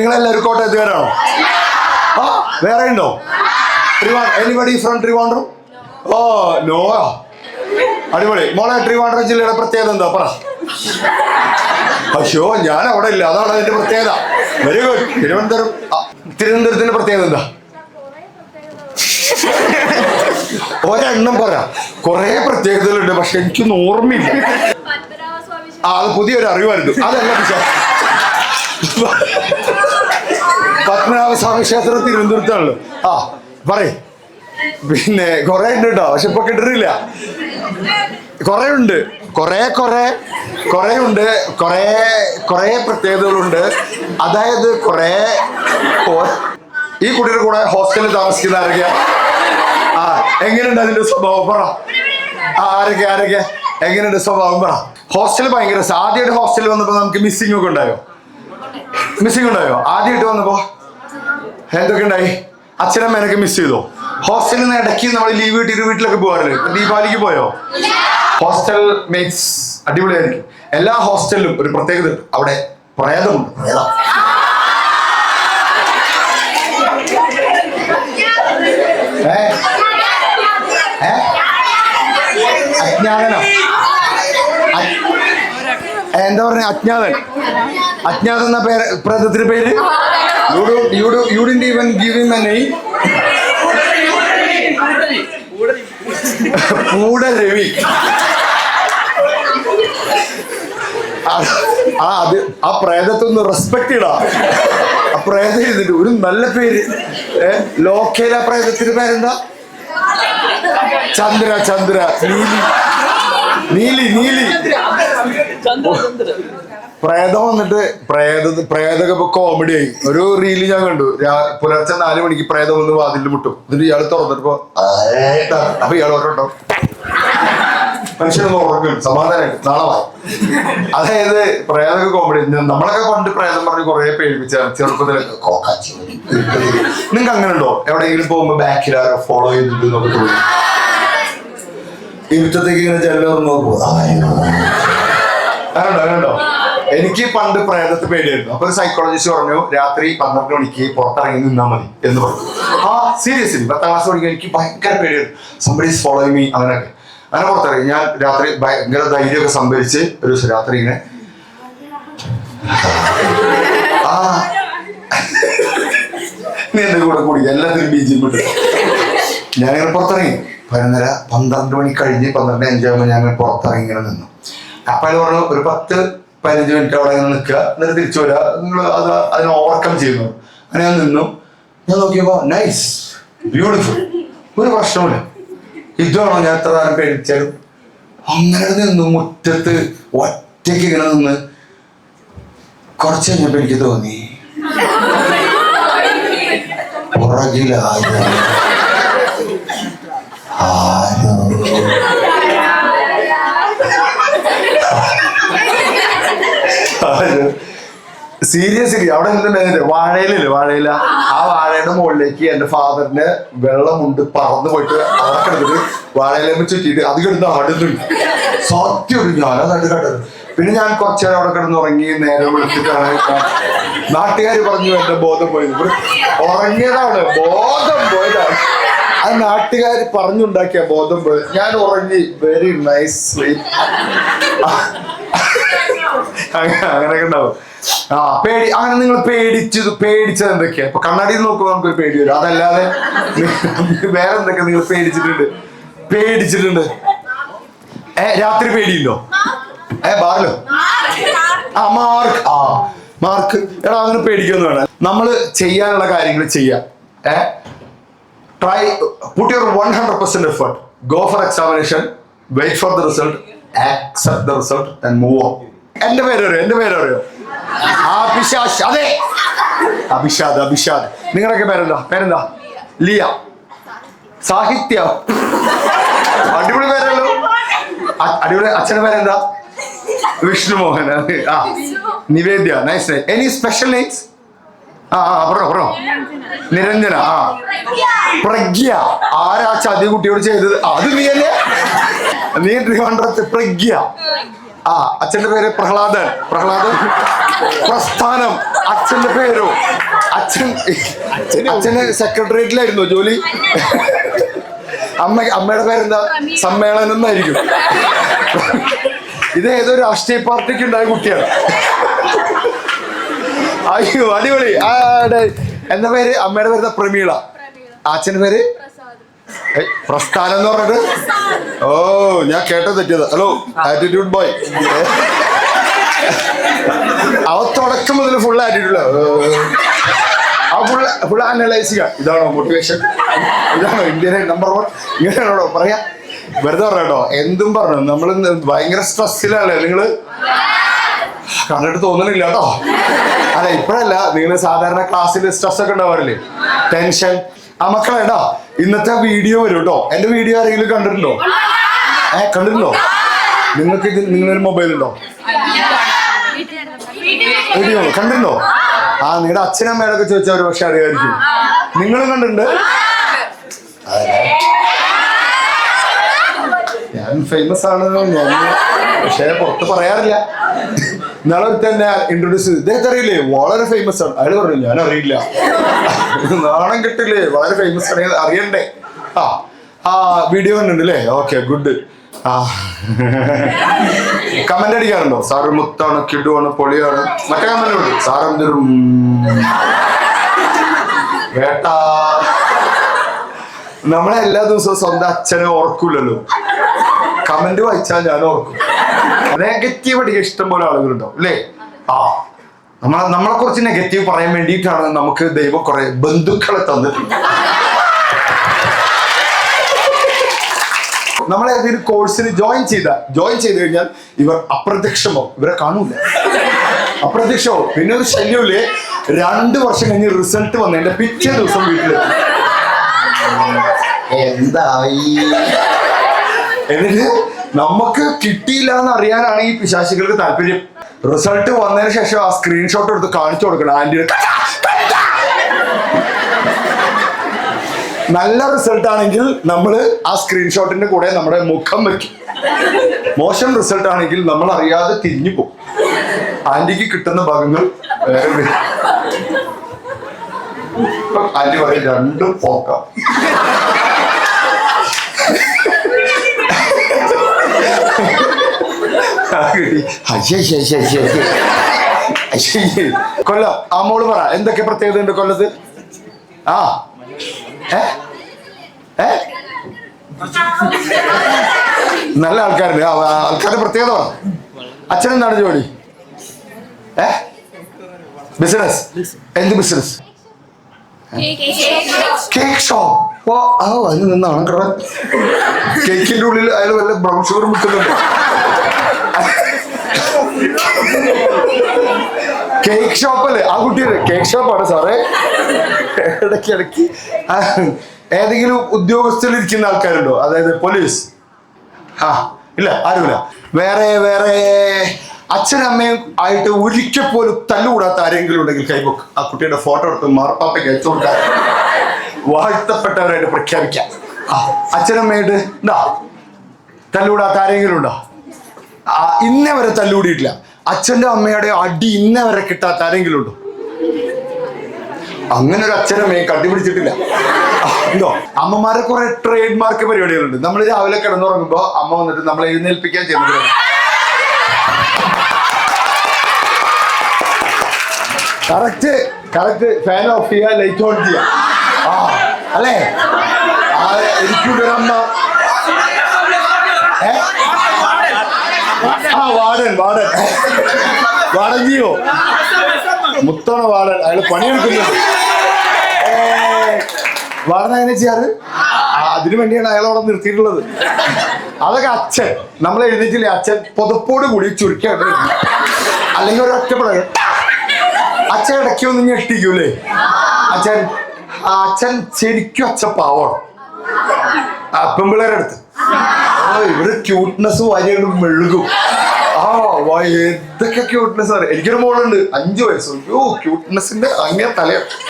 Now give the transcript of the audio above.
നിങ്ങളെല്ലാവരും കോട്ടയത്തുകാരാണോ? ആ വേറെ ഉണ്ടോ? Anybody from Trivandrum? Oh no. അടിപൊളി. മോളെ ട്രിവാൻഡ്രം ജില്ലയുടെ പ്രത്യേകത എന്താ പറ? അയ്യോ ഞാൻ അവിടെ ഇല്ല, അതാണ് അതിന്റെ പ്രത്യേകത. Very good. തിരുവനന്തപുരത്തിന്റെ പ്രത്യേകത എന്താ? ഒരെണ്ണം പറ. കുറെ പ്രത്യേകതകളുണ്ട്, പക്ഷെ എനിക്കൊന്നും ഓർമ്മയില്ല. അത് പുതിയൊരു അറിവായിരുന്നു. അതല്ല പത്മനാഭസ്വാമി ക്ഷേത്രം തിരുവനന്തപുരത്താണല്ലോ. ആ പറയ്. പിന്നെ കുറെ ഉണ്ട് കേട്ടോ, പക്ഷെ ഇപ്പൊ കിട്ടിട്ടില്ല. കുറെ ഉണ്ട്, കുറെ ഉണ്ട്, കുറെ പ്രത്യേകതകളുണ്ട്. അതായത് ഈ കുട്ടിയുടെ കൂടെ ഹോസ്റ്റലിൽ താമസിക്കുന്ന ആരൊക്കെയാ? ആ എങ്ങനെയുണ്ട് അതിന്റെ സ്വഭാവം പറ. ആരൊക്കെ എങ്ങനെയുണ്ട് സ്വഭാവം പറ. ഹോസ്റ്റൽ ഭയങ്കര ആദ്യമായിട്ട് ഹോസ്റ്റലിൽ വന്നപ്പോ നമുക്ക് മിസ്സിംഗ് ഒക്കെ ഉണ്ടായോ? ആദ്യമായിട്ട് വന്നപ്പോ എന്തൊക്കെ ഉണ്ടായി? അച്ഛനമ്മേനൊക്കെ മിസ് ചെയ്തോ? ഹോസ്റ്റലിൽ നിന്ന് ഇടയ്ക്ക് നമ്മൾ ലീവ് കിട്ടിയിട്ട് വീട്ടിലൊക്കെ പോകാറില്ലേ? ദീപാവലിക്ക് പോയോ? ഹോസ്റ്റൽ മേറ്റ്സ് അടിപൊളിയായിരിക്കും. എല്ലാ ഹോസ്റ്റലിലും ഒരു പ്രത്യേകത ഉണ്ട്, അവിടെ പ്രേതമുണ്ട്. അജ്ഞാതനോ? എന്താ പറഞ്ഞ? അജ്ഞാതൻ എന്ന പേര് പ്രേതത്തിന്റെ പേര്. You didn't even give him a name. Ravi. ആ പ്രേതത്തൊന്ന് റെസ്പെക്ട് ചെയ്യടാ. ആ പ്രേതം ഇരുന്നിട്ട് ഒരു നല്ല പേര്. ലോക്കേല പ്രേതത്തിന്റെ പേരെന്താ? ചന്ദ്ര നീലി. പ്രേതം വന്നിട്ട് പ്രേതൊക്കെ ഇപ്പൊ കോമഡി ആയി. ഒരു റീല് ഞാൻ കണ്ടു. പുലർച്ചെ 4 മണിക്ക് പ്രേതം വന്ന് വാതിലിൽ മുട്ടും. എന്നിട്ട് ഇയാൾ തുറന്നിട്ടപ്പോ അപ്പൊ ഇയാൾ ഓർമ്മ മനുഷ്യനൊന്ന് ഉറങ്ങും സമാധാനമായിട്ട് നാളെ വാ. അതായത് പ്രേതൊക്കെ കോമഡി. നമ്മളൊക്കെ പണ്ട് പ്രേതം പറഞ്ഞ് കുറെ പേടിപ്പിച്ചാണ് ചെറുപ്പത്തിലൊക്കെ. നിങ്ങൾക്ക് അങ്ങനെ ഉണ്ടോ? എവിടെയെങ്കിലും പോകുമ്പോ ബാക്കിൽ ആരോ ഫോളോ ചെയ്തിട്ട് നമുക്ക് തോന്നി ഇരുട്ടത്തേക്ക് ഇങ്ങനെ ജനൽ നോക്കൂ? അങ്ങനെയുണ്ടോ? എനിക്ക് പണ്ട് പ്രേതത്തെ പേടിയായിരുന്നു. അപ്പൊ ഒരു സൈക്കോളജിസ്റ്റ് പറഞ്ഞു രാത്രി 12 മണിക്ക് പുറത്തിറങ്ങി നിന്നാ മതി എന്ന് പറഞ്ഞു. ആ സീരിയസ്ലി 10ാം ക്ലാസ് പഠിക്കാൻ എനിക്ക് ഭയങ്കര പേടിയായിരുന്നു. സംബഡി ഈസ് ഫോളോയിങ് മീ അങ്ങനെ പുറത്തിറങ്ങി. ഞാൻ രാത്രി ഭയങ്കര ധൈര്യമൊക്കെ സംഭരിച്ച് ഒരു ദിവസം രാത്രി ഇങ്ങനെ നീ എന്റെ കൂടെ കൂടി എല്ലാത്തിനും ബീജിയും വിട്ടു. ഞാനിങ്ങനെ പുറത്തിറങ്ങി. 12 മണി കഴിഞ്ഞ് 12:05 ഞാൻ പുറത്തിറങ്ങി ഇങ്ങനെ നിന്നു. അപ്പൊ അത് പറഞ്ഞു ഒരു 10-15 മിനിറ്റ് അവിടെ ഇങ്ങനെ നിൽക്കുക, എന്നിട്ട് തിരിച്ചു വരിക. നിങ്ങൾ അതിനെ ഓവർകം ചെയ്യുന്നു. അങ്ങനെ ഞാൻ നിന്നു. ഞാൻ നോക്കിയപ്പോ നൈസ്, ബ്യൂട്ടിഫുൾ, ഒരു പ്രശ്നമില്ല. ഇതാണോ ഞാൻ എത്ര നേരം പേടിച്ചാലും? അങ്ങനെ നിന്നു മുറ്റത്ത് ഒറ്റയ്ക്ക് ഇങ്ങനെ നിന്ന്. കുറച്ച് കഴിഞ്ഞപ്പോ എനിക്ക് തോന്നി പുറകിലാരോ സീരിയസ്ലി അവിടെ നിന്ന് വാഴയില ആ വാഴയുടെ മുകളിലേക്ക് എന്റെ ഫാദറിന്റെ വെള്ളമുണ്ട് പറന്നു പോയിട്ട് അതൊക്കെ എടുത്തിട്ട് വാഴയിലേമ്മ ചുറ്റിയിട്ട് അത് കിടന്ന് ആടുന്നുണ്ട്. സത്യം ഞാനത് കണ്ടത്. പിന്നെ ഞാൻ കുറച്ചേരം അവിടെ കിടന്ന് ഉറങ്ങി. നേരം വിളിച്ചിട്ടാണ് നാട്ടുകാർ പറഞ്ഞു എന്റെ ബോധം പോയത്. ഉറങ്ങിയതാണ്, ബോധം പോയതാണ്. അത് നാട്ടുകാർ പറഞ്ഞുണ്ടാക്കിയ ബോധം പോയത്. ഞാൻ ഉറങ്ങി. Very nice sleep. അങ്ങനെയൊക്കെ ഉണ്ടാവും. അങ്ങനെ നിങ്ങൾ പേടിച്ചത് എന്തൊക്കെയാ? ഇപ്പൊ കണ്ണാടിയിൽ നോക്കുമ്പോൾ നമുക്കൊരു പേടി വരും. അതല്ലാതെ വേറെ എന്തൊക്കെ നിങ്ങൾ പേടിച്ചിട്ടുണ്ട്? രാത്രി പേടിയുണ്ടോ? ബാറിലോ? മാർക്ക് എടാ അങ്ങനെ പേടിക്കൊന്നും വേണം. നമ്മള് ചെയ്യാനുള്ള കാര്യങ്ങൾ ചെയ്യാം. Put your 100% effort. Go for examination. Wait for the result. Accept the result and move on. എന്റെ പേരറിയോ? അഭിഷാദ്. അതെ, അഭിഷാദ്. നിങ്ങളൊക്കെ പേരെന്താ? ലിയ. സാഹിത്യ. അടിപൊളി പേരല്ലോ. അടിപൊളി. അച്ഛന്റെ പേരെന്താ? വിഷ്ണുമോഹൻ. നിവേദ്യ. നൈസ്. Any special names? പറഞ്ഞോ. നിരഞ്ജന. പ്രഗ്യ. ആരാ ചതി കുട്ടിയോട് ചെയ്തത്? അത് നീ അല്ലേ? നീ ട്രിവാൻഡ്രത്ത് പ്രഗ്യ. ആ അച്ഛന്റെ പേര് പ്രഹ്ലാദൻ. പ്രസ്ഥാനം. അച്ഛന്റെ പേരോ? അച്ഛന് സെക്രട്ടേറിയറ്റിലായിരുന്നു ജോലി. അമ്മയുടെ പേരെന്താ? സമ്മേളനം എന്നായിരിക്കും. ഇത് ഏതോ രാഷ്ട്രീയ പാർട്ടിക്ക് ഉണ്ടായ കുട്ടിയാണ്. അയ്യോ അടിപൊളി. എന്താ പേര്? അമ്മയുടെ പേര് പ്രമീള. അച്ഛന്റെ പേര് പ്രസ്ഥാനം എന്ന് പറഞ്ഞിട്ട്. ഓ ഞാൻ കേട്ടത് തെറ്റിയത്. Hello attitude boy. അവ തുടക്കം മുതൽ ഫുൾ ആറ്റിറ്റ്യൂഡ്. ഫുൾ അനലൈസ് ചെയ്യുക. ഇതാണോ മോട്ടിവേഷൻ? ഇതാണോ ഇന്ത്യയിലെ നമ്പർ 1? ഇങ്ങനെയാണോ പറയാ? വെറുതെ പറയാട്ടോ, എന്തും പറഞ്ഞു. നമ്മൾ ഭയങ്കര സ്ട്രെസ്സിലല്ലേ നിങ്ങള്? കണ്ടിട്ട് തോന്നണില്ല കേട്ടോ. അല്ല ഇപ്പഴല്ല, നിങ്ങൾ സാധാരണ ക്ലാസ്സിൽ സ്ട്രെസ് ഒക്കെ ഉണ്ടാവാറില്ലേ? ടെൻഷൻ. ആ മക്കളേടാ, ഇന്നത്തെ വീഡിയോ വരും കേട്ടോ. എന്റെ വീഡിയോ ആരെങ്കിലും കണ്ടിട്ടുണ്ടോ? കണ്ടിട്ടുണ്ടോ? നിങ്ങൾക്ക് ഇത് നിങ്ങളൊരു മൊബൈൽ ഉണ്ടോ? വീഡിയോ കണ്ടിട്ടുണ്ടോ? ആ നിങ്ങളുടെ അച്ഛനമ്മയോടൊക്കെ ചോദിച്ചാൽ ഒരു പക്ഷെ അറിയാമായിരിക്കും. നിങ്ങളും കണ്ടിട്ടുണ്ട്? ഞാൻ ഫേമസ് ആണ് ഞാൻ, പക്ഷെ പുറത്ത് പറയാറില്ല. നാളെ തന്നെ ഇൻട്രൊഡ്യൂസ് ചെയ്ത് ഇദ്ദേഹത്തെ അറിയില്ലേ, വളരെ ഫേമസ് ആണ്. അയാൾ പറഞ്ഞു ഞാൻ അറിയില്ല. നാണം കിട്ടില്ലേ, വളരെ ഫേമസ് ആണ്, അറിയണ്ടേ? ആ വീഡിയോ കണ്ടിട്ടുണ്ട് അല്ലേ? Okay good. കമന്റ് അടിക്കാറുണ്ടോ? സാറ് മുത്താണ്, കിടുവാണ്, പൊളിയാണ്. മറ്റേ കമന്റ് ഉണ്ട്, സാറെന്തൊരു വേട്ടാ. നമ്മളെ എല്ലാ ദിവസവും സ്വന്തം അച്ഛനെ ഓർക്കൂലല്ലോ. കമന്റ് വായിച്ചാൽ ഞാൻ ഓർക്കും. നെഗറ്റീവ് അടിക്കാൻ ഇഷ്ടം പോലെ ആളുകളുണ്ടാവും അല്ലേ? നമ്മളെ കുറിച്ച് നെഗറ്റീവ് പറയാൻ വേണ്ടിയിട്ടാണ് നമുക്ക് ദൈവം കുറെ ബന്ധുക്കളെ തന്നിട്ടുണ്ട്. നമ്മൾ ഏതെങ്കിലും കോഴ്സിന് ജോയിൻ ചെയ്ത് കഴിഞ്ഞാൽ ഇവർ അപ്രത്യക്ഷമോ, ഇവരെ കാണൂല, അപ്രത്യക്ഷമോ. പിന്നെ ഒരു ശല്യമില്ലേ, 2 വർഷം കഴിഞ്ഞ് റിസൾട്ട് വന്നതിന്റെ പിറ്റേ ദിവസം വീട്ടിലെത്തി. എന്തായി? എന്നിട്ട് നമുക്ക് കിട്ടിയില്ല എന്ന് അറിയാനാണ് ഈ പിശാചികൾക്ക് താല്പര്യം. റിസൾട്ട് വന്നതിന് ശേഷം ആ സ്ക്രീൻഷോട്ട് എടുത്ത് കാണിച്ചു കൊടുക്കണം ആന്റിയുടെ. നല്ല റിസൾട്ട് ആണെങ്കിൽ നമ്മൾ ആ സ്ക്രീൻഷോട്ടിന്റെ കൂടെ നമ്മുടെ മുഖം വെക്കും. മോശം റിസൾട്ട് ആണെങ്കിൽ നമ്മൾ അറിയാതെ തിരിഞ്ഞു പോകും. ആന്റിക്ക് കിട്ടുന്ന ഭാഗങ്ങൾ വേറെ. ആന്റി പറയും 2 പോക്കാം. കൊല്ലം അമ്മോള് പറ, എന്തൊക്കെ പ്രത്യേകത ഉണ്ട് കൊല്ലത്ത്? നല്ല ആൾക്കാരുണ്ട്. ആൾക്കാരുടെ പ്രത്യേകത പറ. അച്ഛനെന്താണ് ജോലി? ബിസിനസ്. എന്ത് ബിസിനസ്? Cake shop. അതിന് നിന്നാണ് കേട്ടോ. കേക്കിന്റെ ഉള്ളിൽ അയാൾ വല്ല ബ്രൗൺ ഷുഗർ മുട്ടുന്നുണ്ട്. കേക്ക് ഷോപ്പല്ലേ ആ കുട്ടിയുടെ? കേക്ക് ഷോപ്പാണ് സാറേ. ഇടയ്ക്ക് ഏതെങ്കിലും ഉദ്യോഗസ്ഥരിൽ ഇരിക്കുന്ന ആൾക്കാരുണ്ടോ? അതായത് പോലീസ്? ഇല്ല, ആരുമില്ല. വേറെ അച്ഛനമ്മയും ആയിട്ട് ഒരിക്കൽ പോലും തല്ലുകൂടാത്ത ആരെങ്കിലും ഉണ്ടെങ്കിൽ കൈബുക്ക്. ആ കുട്ടിയുടെ ഫോട്ടോ എടുത്ത് മാർപ്പാപ്പയ്ക്ക് അയച്ചു കൊടുക്കാൻ, വാഴ്ത്തപ്പെട്ടവരായിട്ട് പ്രഖ്യാപിക്കാം. അച്ഛനമ്മയായിട്ട് തല്ലുകൂടാത്ത ആരെങ്കിലും ഉണ്ടോ? ഇന്നേ വരെ തല്ലുകൂടിയിട്ടില്ല. അച്ഛന്റെ അമ്മയുടെ അടി ഇന്നേ വരെ കിട്ടാത്ത ആരെങ്കിലും ഉണ്ടോ? അങ്ങനെ ഒരു അച്ഛനമ്മയെ കണ്ടുപിടിച്ചിട്ടില്ല. ഉണ്ടോ? അമ്മമാരെ കുറെ ട്രേഡ് മാർക്ക് പരിപാടികളുണ്ട്. നമ്മൾ രാവിലെ കിടന്നുറങ്ങുമ്പോ അമ്മ വന്നിട്ട് നമ്മളെ എഴുന്നേൽപ്പിക്കാൻ ചെയ്യുന്നത് കറക്റ്റ് ഫാൻ ഓഫ് ചെയ്യുക, ലൈറ്റ് ഓൺ ചെയ്യുക. അല്ലേ? എനിക്കൊരു അമ്മ വാടൻ ചെയ്യോ? മുത്താണ് വാടൻ. അയാൾ പണിയെടുക്കുന്നത്. വാടൻ അങ്ങനെ ചെയ്യാറ്. അതിനു വേണ്ടിയാണ് അയാളവിടെ നിർത്തിയിട്ടുള്ളത്. അതൊക്കെ അച്ഛൻ നമ്മളെ എഴുതിയിട്ടില്ലേ? അച്ഛൻ പുതപ്പോട് കൂടി ചുരുക്കാണ്ട്, അല്ലെങ്കിൽ ഒരു ഒറ്റപ്പെടൽ. അച്ഛൻ ഇടയ്ക്കൊന്നും ഞെട്ടിക്കൂലേ? അച്ഛൻ ശരിക്കും അച്ഛൻ പാവാണ്. പെമ്പിള്ളേരുടെ അടുത്ത് ഇവര് ക്യൂട്ട്നെസ് വാരിയാണ് മെഴുകും. എന്തൊക്കെ ക്യൂട്ട്നെസ് ആണ്. എനിക്കൊരു മോളുണ്ട് 5 വയസ്സ്. ക്യൂട്ട്നെസിന്റെ അങ്ങനെ തല